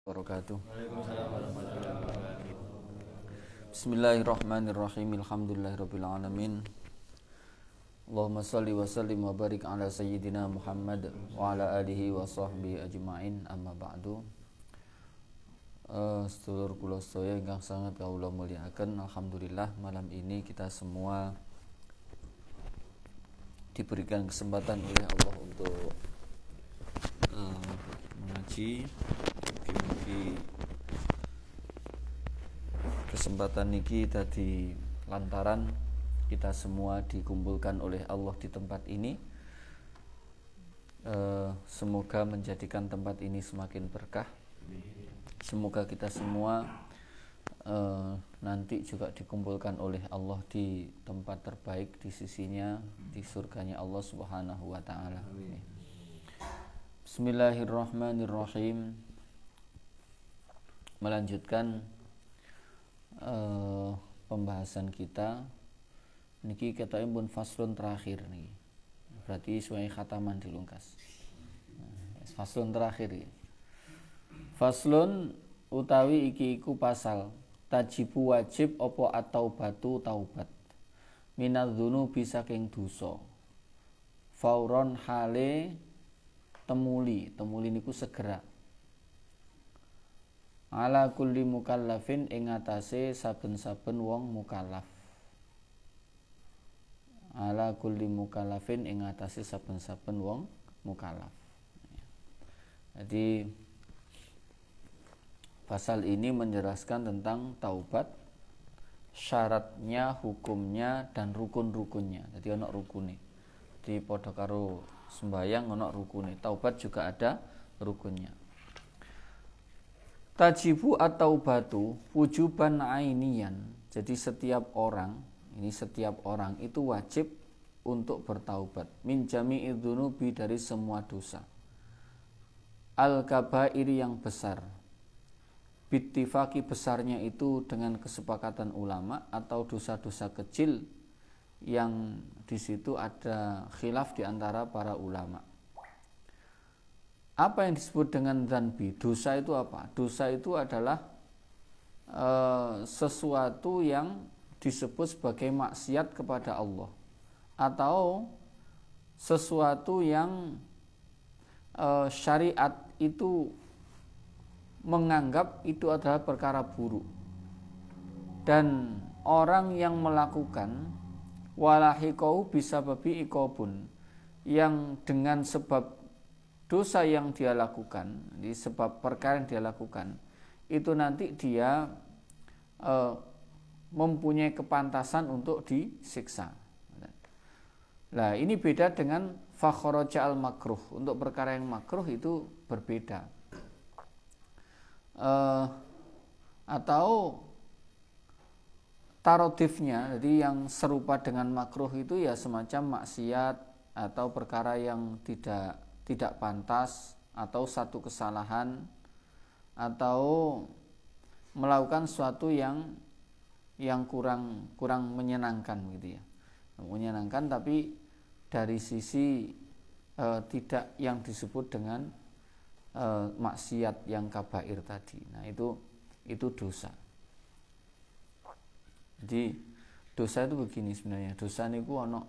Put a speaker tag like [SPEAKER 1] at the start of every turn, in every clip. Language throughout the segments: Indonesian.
[SPEAKER 1] wabarakatuh.
[SPEAKER 2] Waalaikumsalam warahmatullahi wabarakatuh.
[SPEAKER 1] Bismillahirrahmanirrahim. Alhamdulillahirabbil alamin. Allahumma shalli wa sallim wa barik ala sayyidina Muhammad wa ala alihi wa sahbihi ajma'in. Amma ba'du. Sedulur kula sedaya ingkang sangat kawula mulyakaken, alhamdulillah malam ini kita semua diberikan kesempatan oleh Allah untuk mengaji. Mugi-mugi kesempatan niki tadi lantaran kita semua dikumpulkan oleh Allah di tempat ini. Semoga menjadikan tempat ini semakin berkah. Semoga kita semua nanti juga dikumpulkan oleh Allah di tempat terbaik di sisinya, di surganya Allah Subhanahu wa taala. Bismillahirrahmanirrahim. Melanjutkan pembahasan kita niki ketoke pun faslun terakhir nih. Berarti suai khataman dilungkas. Faslun terakhir iki. Faslun utawi iki iku pasal tajibu wajib apa at-taubatu taubat minadz-dzunubi saking dosa fauron hale temuli niku segera ala kulli mukallafin ing atase saben-saben wong mukallaf. Ala kulli mukallafin ing atase saben-saben wong mukallaf. Jadi pasal ini menjelaskan tentang taubat, syaratnya, hukumnya, dan rukun-rukunnya. Jadi ana rukune. Di padha karo sembayang ana rukune. Taubat juga ada rukunnya. Tajibu atau batu wujuban ainian. Jadi setiap orang itu wajib untuk bertaubat min jami'i dzunubi dari semua dosa. Al-kabairi yang besar. Bittifaqi besarnya itu dengan kesepakatan ulama, atau dosa-dosa kecil yang di situ ada khilaf di antara para ulama. Apa yang disebut dengan dzanbi? Dosa itu apa? Dosa itu adalah sesuatu yang disebut sebagai maksiat kepada Allah, atau sesuatu yang syariat itu menganggap itu adalah perkara buruk, dan orang yang melakukan walahikau bisa babi ikobun, yang dengan sebab dosa yang dia lakukan, di sebab perkara yang dia lakukan itu nanti dia mempunyai kepantasan untuk disiksa. Nah, ini beda dengan fakharaja al makruh. Untuk perkara yang makruh itu berbeda. Atau tarodifnya, jadi yang serupa dengan makruh itu ya semacam maksiat atau perkara yang tidak pantas, atau satu kesalahan, atau melakukan sesuatu yang kurang menyenangkan gitu ya. Menyenangkan tapi dari sisi tidak yang disebut dengan maksiat yang kabair tadi. Nah, itu dosa. Jadi dosa itu begini sebenarnya. Dosa niku ana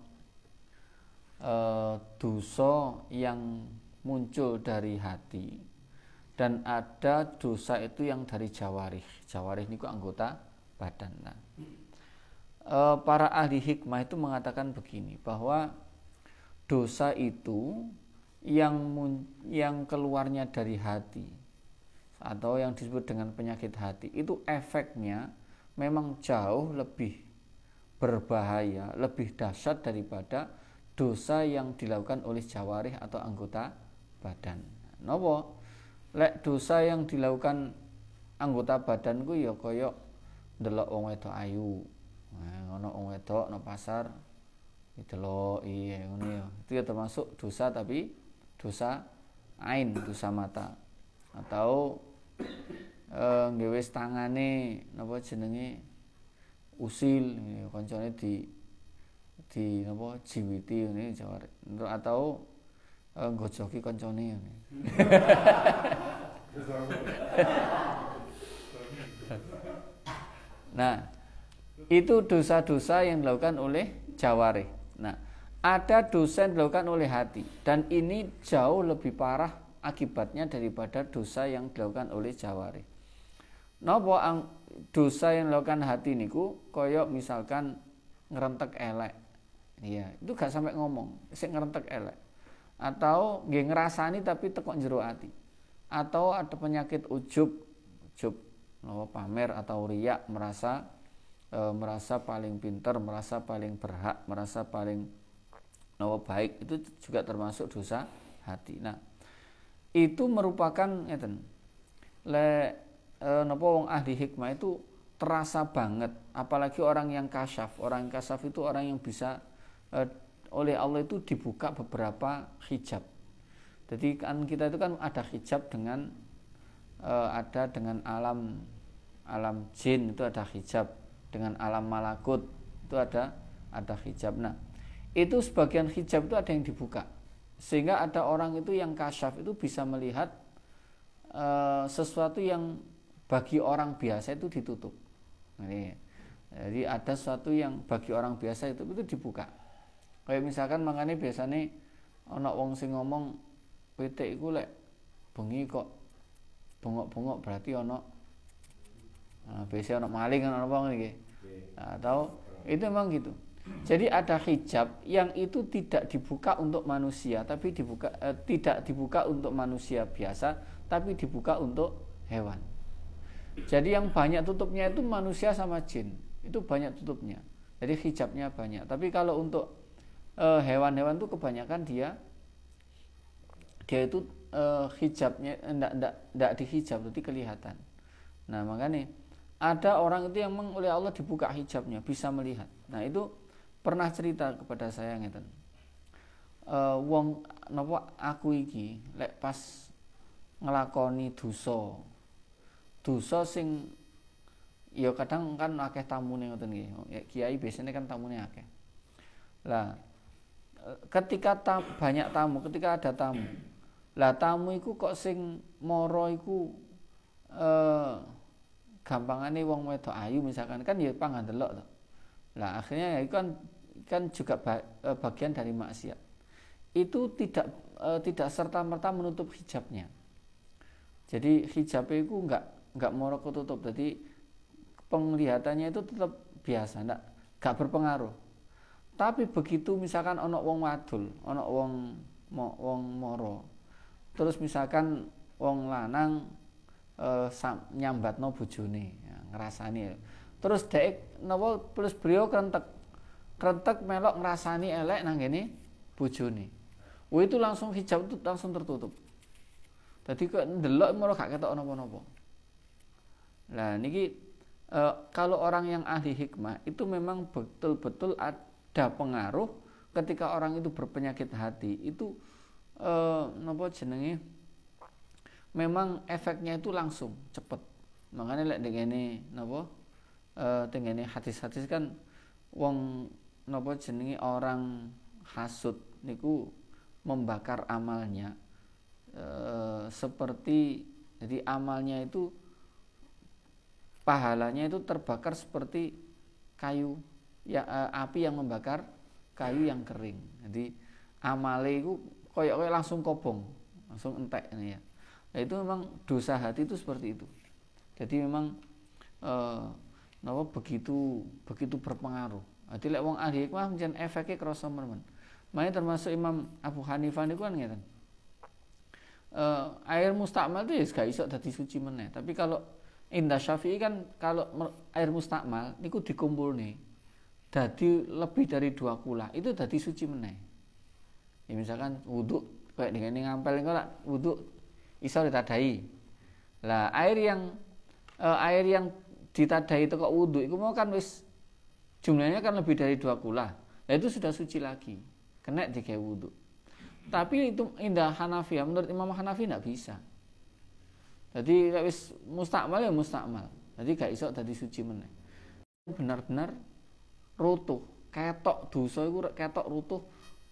[SPEAKER 1] dosa yang muncul dari hati, dan ada dosa itu yang dari jawarih. Jawarih niku anggota badan. Nah, para ahli hikmah itu mengatakan begini, bahwa dosa itu yang keluarnya dari hati, atau yang disebut dengan penyakit hati, itu efeknya memang jauh lebih berbahaya, lebih dahsyat daripada dosa yang dilakukan oleh jawarih atau anggota badan. Napa? Lek dosa yang dilakukan anggota badan ku ya kaya ndelok wong wedok ayu. Nah, ana wong wedok nang pasar dideloki ngono ya. Itu ya termasuk dosa, tapi dosa ain, dosa mata. Atau nggewes tangane napa jenenge usil, kancane di napa jiwiti ngene jawar. Atau nggojoki kancane ngene. Nah, itu dosa-dosa yang dilakukan oleh jawarih. Nah, ada dosa yang dilakukan oleh hati, dan ini jauh lebih parah akibatnya daripada dosa yang dilakukan oleh jawarih. Napa dosa yang dilakukan hati niku koyok misalkan ngerentek elek. Iya, itu gak sampai ngomong, sik ngerentek elek. Atau nggih ngrasani tapi tekok jero ati. Atau ada penyakit ujub pamer atau riak, merasa paling pintar, merasa paling berhak, merasa paling baik, itu juga termasuk dosa hati. Nah, itu merupakan ngeten. Wong ahli hikmah itu terasa banget, apalagi orang yang kasyaf. Orang yang kasyaf itu orang yang bisa oleh Allah itu dibuka beberapa hijab. Jadi kan kita itu kan ada hijab dengan ada dengan alam jin, itu ada hijab, dengan alam malakut itu ada hijab. Nah, itu sebagian hijab itu ada yang dibuka, sehingga ada orang itu yang kasyaf itu bisa melihat sesuatu yang bagi orang biasa itu ditutup. Jadi ada sesuatu yang bagi orang biasa itu dibuka. Kayak misalkan makanya biasanya ana wong sing ngomong pitik iku lek bengi kok bengok-bengok berarti ana biasa ana maling ana apa ngene iki. Atau itu memang gitu. Jadi ada hijab yang itu tidak dibuka untuk manusia, tapi tidak dibuka untuk manusia biasa, tapi dibuka untuk hewan. Jadi yang banyak tutupnya itu manusia sama jin, itu banyak tutupnya. Jadi hijabnya banyak. Tapi kalau untuk hewan-hewan itu kebanyakan dia itu hijabnya enggak dihijab, jadi kelihatan. Nah, makanya ada orang itu yang oleh Allah dibuka hijabnya, bisa melihat. Nah, itu pernah cerita kepada saya ngeten. Wong napa aku iki lek pas ngelakoni dosa sing ya kadang kan akeh tamune ngoten nggih. Kiai biasanya kan tamune akeh. Lah ketika banyak tamu, ketika ada tamu. Lah tamu iku kok sing mara iku gampangane wong wedok ayu misalkan kan ya panggan delok to. Lah akhirnya itu kan juga bagian dari maksiat. Itu tidak serta-merta menutup hijabnya. Jadi hijabnya itu enggak mara ketutup. Jadi penglihatannya itu tetap biasa, enggak berpengaruh. Tapi begitu misalkan ana wong wadul, ana wong mara. Terus misalkan wong lanang nyambatno bojone, ya, ngrasani. Terus dhek napa plus beliau krentek melok ngrasani elek nang ngene bojone. Itu langsung hijab itu langsung tertutup. Dadi kok ndelok malah gak ketok napa-napa. Lah niki kalau orang yang ahli hikmah itu memang betul-betul ada pengaruh ketika orang itu berpenyakit hati itu memang efeknya itu langsung cepet. Makanya lek dengene dengene hadis-hadis kan wong orang hasud niku membakar amalnya seperti jadi amalnya itu pahalanya itu terbakar seperti kayu ya api yang membakar kayu yang kering. Jadi amale itu koyok langsung kobong, langsung entek ini ya. Nah, itu memang dosa hati itu seperti itu. Jadi memang begitu berpengaruh. Jadi lek wong ahli hikmah pancen efeke krasa men. Makanya termasuk Imam Abu Hanifah niku kan ngeten. Air mustakmal itu ya gak iso dadi suci meneh. Tapi kalau Indah Syafi'i kan kalau air mustakmal niku dikumpulne dadi lebih dari 2 kula, itu dadi suci meneh. Ya misalkan wudu kayak dengan ngampel engko lak wudu iso ditadai. Lah air yang ditadai teko wudu iku mau kan wis jumlahnya kan lebih dari 2 kula. Nah itu sudah suci lagi. Kena digawe wudu. Tapi itu Indah Hanafiyah, menurut Imam Hanafi enggak bisa. Jadi wis mustakmal ya mustakmal. Jadi gak iso dadi suci meneh. Benar-benar rutuh, ketok dosa iku ketok rutuh,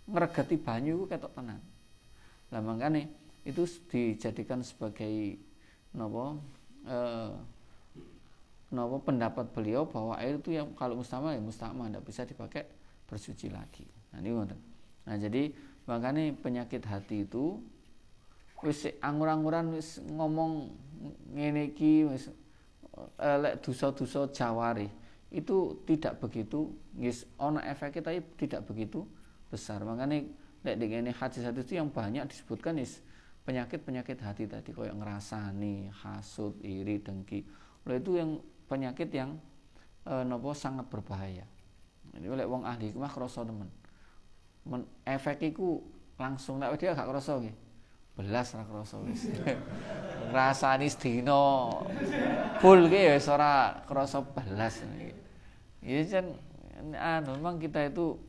[SPEAKER 1] ngregeti banyu iku ketok tenan. Lah makane itu dijadikan sebagai pendapat beliau bahwa air itu yang kalau mustamal ya mustamal, tidak bisa dipakai bersuci lagi. Nah ini ngoten. Nah jadi makanya penyakit hati itu wis angur-anguran wis ngomong ngene iki wis lek dosa-dosa jawari itu tidak begitu wis ana efeknya tapi tidak begitu besar. Makanya lek ngene hadis-hadis itu yang banyak disebutkan is penyakit-penyakit hati tadi kayak ngerasani, hasud, iri, dengki. Itu yang penyakit yang sangat berbahaya. Jadi oleh wong ahli hikmah krasa temen. Efek iku langsung nek dia gak krasa nggih. Belas ra krasa wis. Ngrasani sedina full ki wis ora krasa belas. Ya kan memang kita itu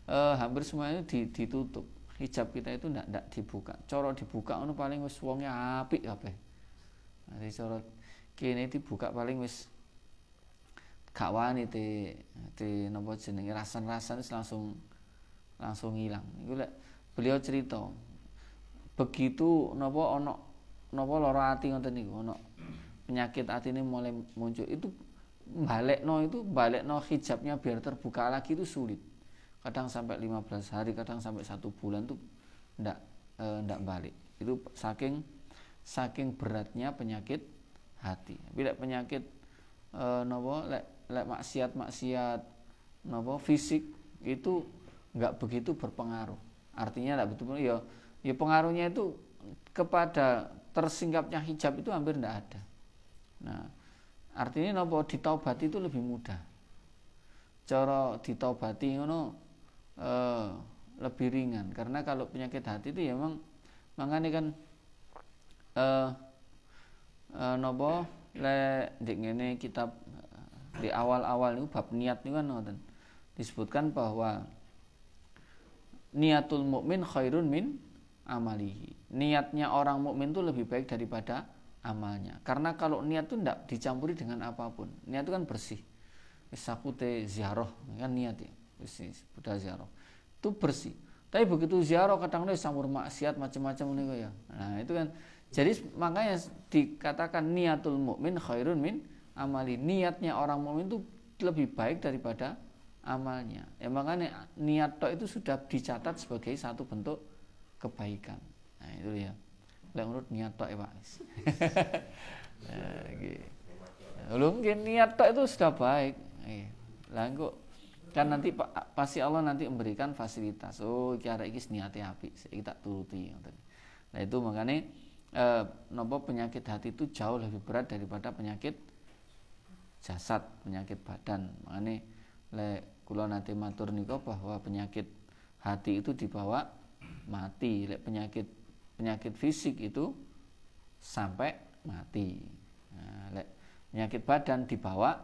[SPEAKER 1] hampir semuanya ditutup. Hijab kita itu ndak dibuka. Cara dibuka ngono paling wis wonge apik kabeh. Nah, cara kene dibuka paling wis gak wani napa jenenge rasan-rasan langsung hilang. Iku lek beliau cerita begitu napa ana napa lara ati ngoten niku ana penyakit atine mulai muncul itu balekno hijabnya biar terbuka lagi itu sulit. Kadang sampai 15 hari, kadang sampai 1 bulan tuh ndak balik. Itu saking beratnya penyakit hati. Bila penyakit lek maksiat fisik itu nggak begitu berpengaruh. Artinya nggak betul ya pengaruhnya itu kepada tersingkapnya hijab itu hampir ndak ada. Nah, artinya ditaubati itu lebih mudah. Cara ditaubati ngono lebih ringan karena kalau penyakit hati itu ya memang makanya kan di ngene kitab di awal-awal itu bab niat niku kan ngoten disebutkan bahwa niatul mukmin khairun min amalihi. Niatnya orang mukmin itu lebih baik daripada amalnya. Karena kalau niat itu tidak dicampuri dengan apapun. Niat itu kan bersih. Sakute ziarah kan niat ya. Budal ziarah. Itu bersih. Tapi begitu ziarah kadang-kadang campur maksiat macam-macam niku ya. Nah, itu kan jadi makanya dikatakan niatul mukmin khairun min amali. Niatnya orang mukmin itu lebih baik daripada amalnya. Ya makanya niat tok itu sudah dicatat sebagai satu bentuk kebaikan. Nah, itu ya. Lek menurut niat tok ya, Pak. Mungkin niat tok itu sudah baik. Lah engko kan nanti pasti Allah nanti memberikan fasilitas. Oh, kira iki niate apik, iki tak turuti ngoten. Nah, itu makanya penyakit hati itu jauh lebih berat daripada penyakit jasad, penyakit badan. Makanya lek kula nate matur nika bahwa penyakit hati itu dibawa mati, lek penyakit fisik itu sampai mati. Nah, lek penyakit badan dibawa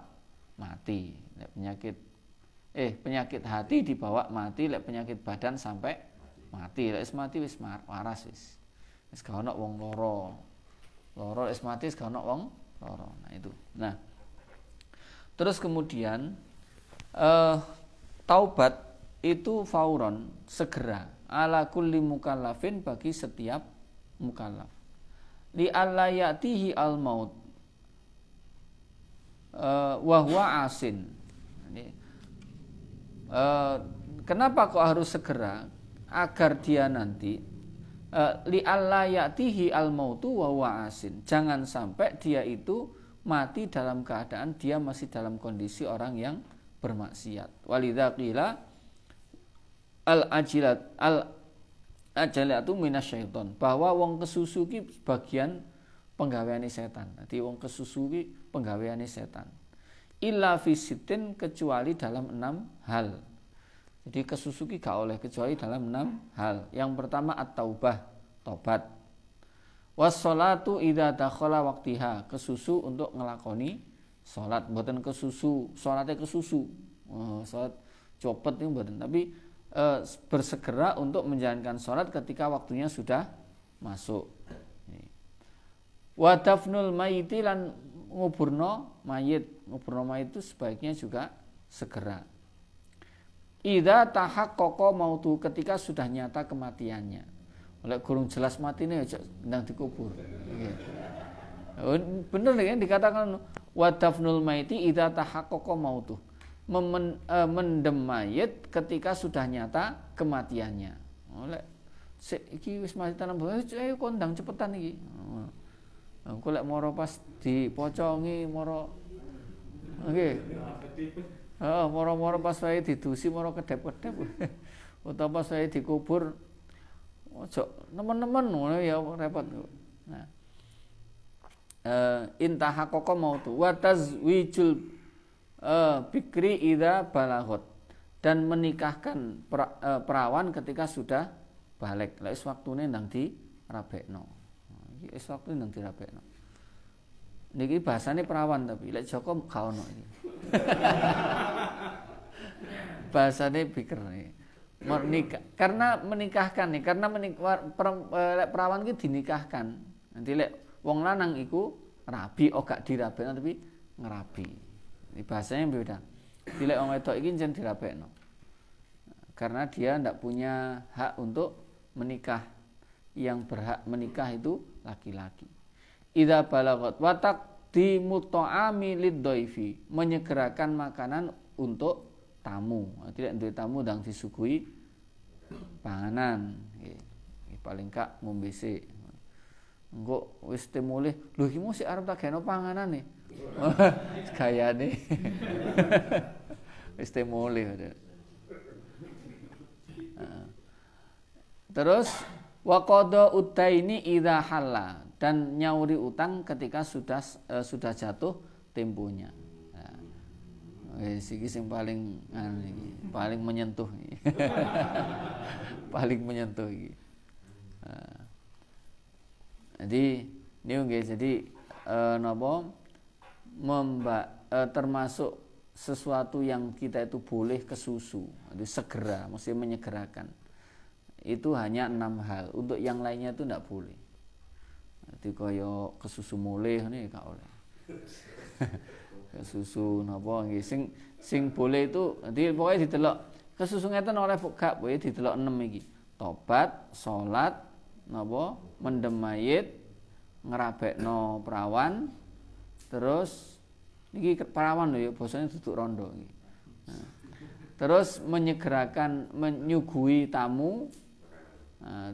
[SPEAKER 1] mati, lek penyakit hati dibawa mati, lek penyakit badan sampai mati. Lek mati wis waras wis. Wis gak ono wong loro wis mati wis gak ono wong loro. Nah itu. Nah, terus kemudian taubat itu fauron, segera, ala kulli mukallafin, bagi setiap mukallaf. Li alla ya'tihi al maut wa huwa asin. Kenapa kok harus segera? Agar dia nanti li alla ya'tihi al mautu wa huwa asin. Jangan sampai dia itu mati dalam keadaan dia masih dalam kondisi orang yang bermaksiat. Walidza qila al-ajalatu minasyaiton, bahwa wong kesusu ki bagian penggaweane setan. Dadi wong kesusu ki penggaweane setan. Illa fisitin, kecuali dalam 6 hal. Jadi kesusu ki gak oleh kecuali dalam 6 hal. Yang pertama at-taubah, tobat. Was-sholatu idza dakhala waqtiha, kesusu untuk ngelakoni salat, mboten kesusu, salate kesusu. Salat copet itu mboten, tapi bersegera untuk menjalankan salat ketika waktunya sudah masuk. Wa dafnul mayyiti, lan nguburno mayit. Nguburno mayit itu sebaiknya juga segera. Idza tahaqqaqa mautu, ketika sudah nyata kematiannya. Oleh gurung jelas matine aja ndang dikubur. Bener kan dikatakan wa dafnul maiti idza tahaqqaqa mautuh. Mendem mayit ketika sudah nyata kematiannya. Oleh iki wis mati tanam ayo kondang cepetan iki. Engko lek moro pas dipocongi moro nggih. Moro-moro pas wae didusi moro kedep-kedep. Utawa pas wae dikubur ojo nemen-nemen ngono ya repot. Nah. Intaha koko mautu wa tazwijul bikri idza balaghot dan menikahkan perawan ketika sudah balik. Lek waktune ndang dirabekno. Iki wis waktune ndang dirabekno. Niki bahasane perawan tapi lek Joko gak ono iki. Bahasane bikir nih. Menikah karena menikahkan nih karena perawan ki dinikahkan. Nanti lek wong lanang iku rabi gak dirabekno tapi ngerabi. Ini bahasanya beda. Dilek wong wedok iki jen dirabekno. Karena dia ndak punya hak untuk menikah. Yang berhak menikah itu laki-laki. Idza balagot wa taqdimu ta'ami lidhaifi, menyegerakan makanan untuk tamu. Tidak duwe tamu ndang disuguhi panganan. Nggih. Paling kak ngombe sik. Engko wis temulih, lho iki mesti arep tak geno panganan nih. Gayane. Wis temulih. Terus wa qada utaini idza halla, dan nyauri utang ketika sudah jatuh temponya. Wis iki sing paling paling menyentuh. Paling menyentuh iki. Jadi niku nggih jadi napa termasuk sesuatu yang kita itu boleh kesusu, jadi segera, mesti menyegerakan. Itu hanya 6 hal. Untuk yang lainnya itu tidak boleh. Jadi kaya kesusu mulih ini gak oleh. Kesusu napa nggih sing boleh itu nanti pokoknya didelok kesusu ngeten oleh gak boleh didelok 6 iki. Tobat, salat, napa mendem mayit, ngerabekno perawan, terus niki perawan lho ya basane duduk rondo iki. Nah, terus menyegerakan menyuguhi tamu.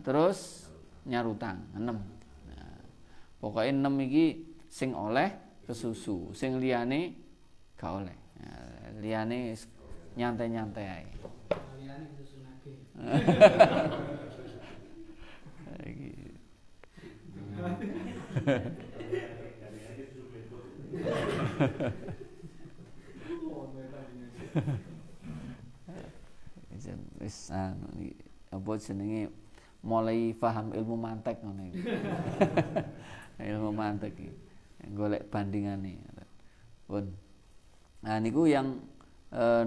[SPEAKER 1] Terus nyarutang 6. Nah, pokoknya 6 iki sing oleh kesusu, sing liyane gak oleh. Nah, liyane nyantai-nyantai ae. Liyane kesusu nage. Wis apa jenenge mulai paham ilmu mantek ngono iki. Ilmu mantek iki. Golek bandingane. Pun. Nah niku yang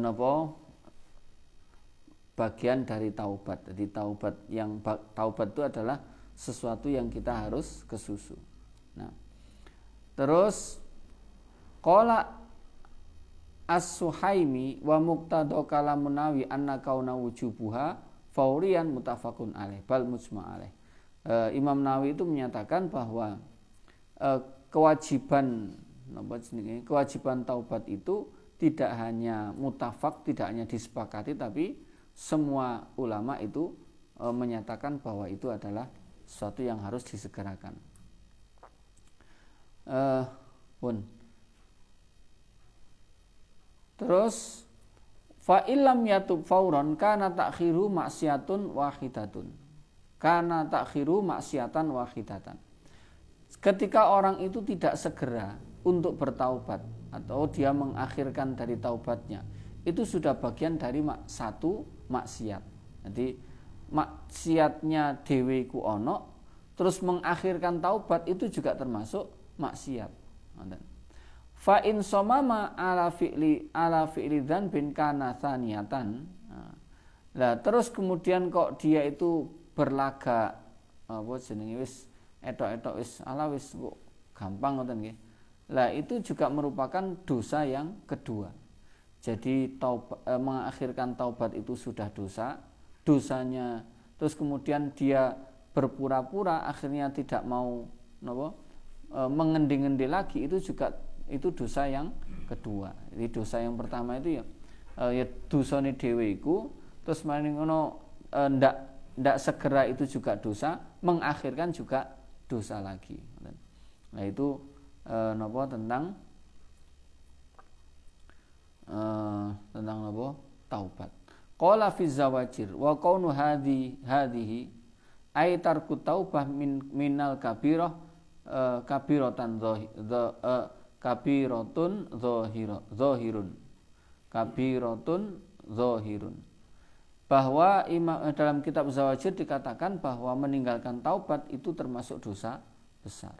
[SPEAKER 1] napa bagian dari taubat. Jadi taubat itu adalah sesuatu yang kita harus kesusu. Nah. Terus qala As-Suhaimi wa muqtada kalamun Nawawi anna kauna wujubuha faurian mutafakun alaih bal mujma' alaih. Imam Nawawi itu menyatakan bahwa kewajiban taubat itu tidak hanya mutafak, tidak hanya disepakati, tapi semua ulama itu menyatakan bahwa itu adalah sesuatu yang harus disegerakan. Terus fa illam yatub fauran kana ta'khiru maksiatun wahidatun. Kana ta'khiru maksiatan wahidatan. Ketika orang itu tidak segera untuk bertaubat atau dia mengakhirkan dari taubatnya, itu sudah bagian dari satu maksiat. Jadi maksiatnya dhewe iku ana, terus mengakhirkan taubat itu juga termasuk maksiat. Fa in somama ala fi'li dzanbin kana tsaniyatan. Lah terus kemudian kok dia itu berlagak apa jenenge wis etok-etok wis ala wis kok gampang ngoten nggih. Lah itu juga merupakan dosa yang kedua. Jadi mengakhirkan taubat itu sudah dosanya. Terus kemudian dia berpura-pura akhirnya tidak mau napa mengendi-endi lagi itu juga itu dosa yang kedua. Jadi dosa yang pertama itu ya dosane dhewe iku, terus maring ngono ndak segera itu juga dosa, mengakhirkan juga dosa lagi. Nah itu napa tentang napa taubat. Qala fi zawajir wa qaunu hadhihi ay tarku taubah minal kabirah kabiratan kabiratun zahirun kabiratun zahirun, bahwa dalam kitab Zawajir dikatakan bahwa meninggalkan taubat itu termasuk dosa besar.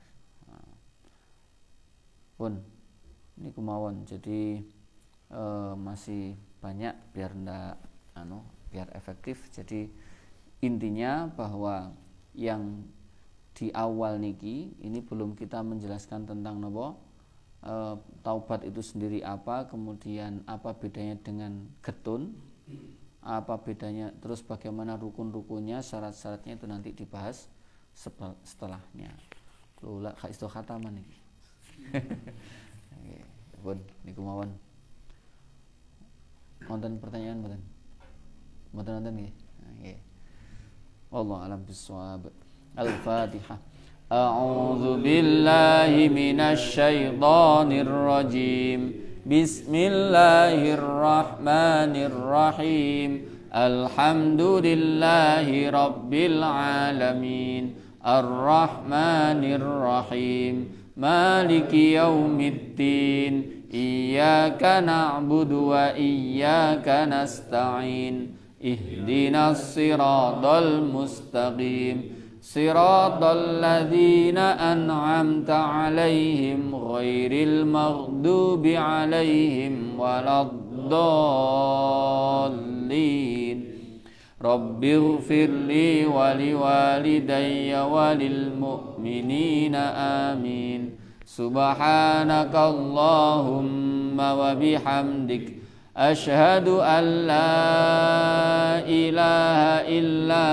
[SPEAKER 1] Pun ini kemauan, jadi masih banyak biar biar efektif. Jadi intinya bahwa yang di awal niki ini belum kita menjelaskan tentang taubat itu sendiri apa, kemudian apa bedanya dengan getun, apa bedanya, terus bagaimana rukun-rukunnya, syarat-syaratnya itu nanti dibahas setelahnya. Lula ka isto khataman iki. Pun niku mawon. Wonten pertanyaan mboten? Mboten wonten nggih. Nggih. Wallahu a'lam bissawab. Al-Fatihah. A'udzu billahi minasy syaithanir rajim. Bismillahirrahmanirrahim. Alhamdulillahi rabbil alamin. Ar-Rahmanir Rahim. Maliki yaumiddin. Iyyaka na'budu wa iyyaka nasta'in. Ihdinas siratal mustaqim. Siratal ladzina an'amta 'alaihim ghairil maghdubi 'alaihim waladdallin. Rabbighfirli wa liwalidayya walil mu'minina amin. Subhanakallahumma wa bihamdik asyhadu an la ilaha illa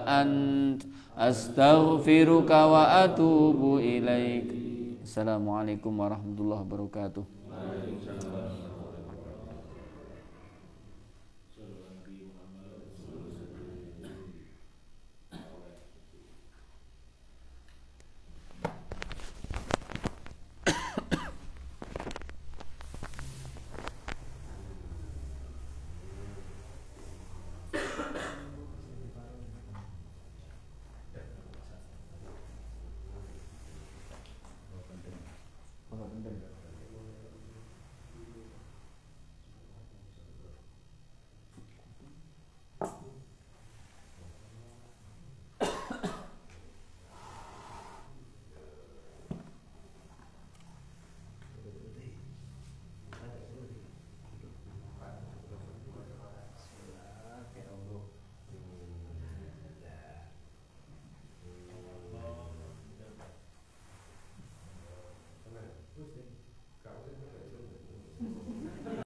[SPEAKER 1] ant astaghfiruka wa atubu ilaik. Assalamualaikum warahmatullahi wabarakatuh.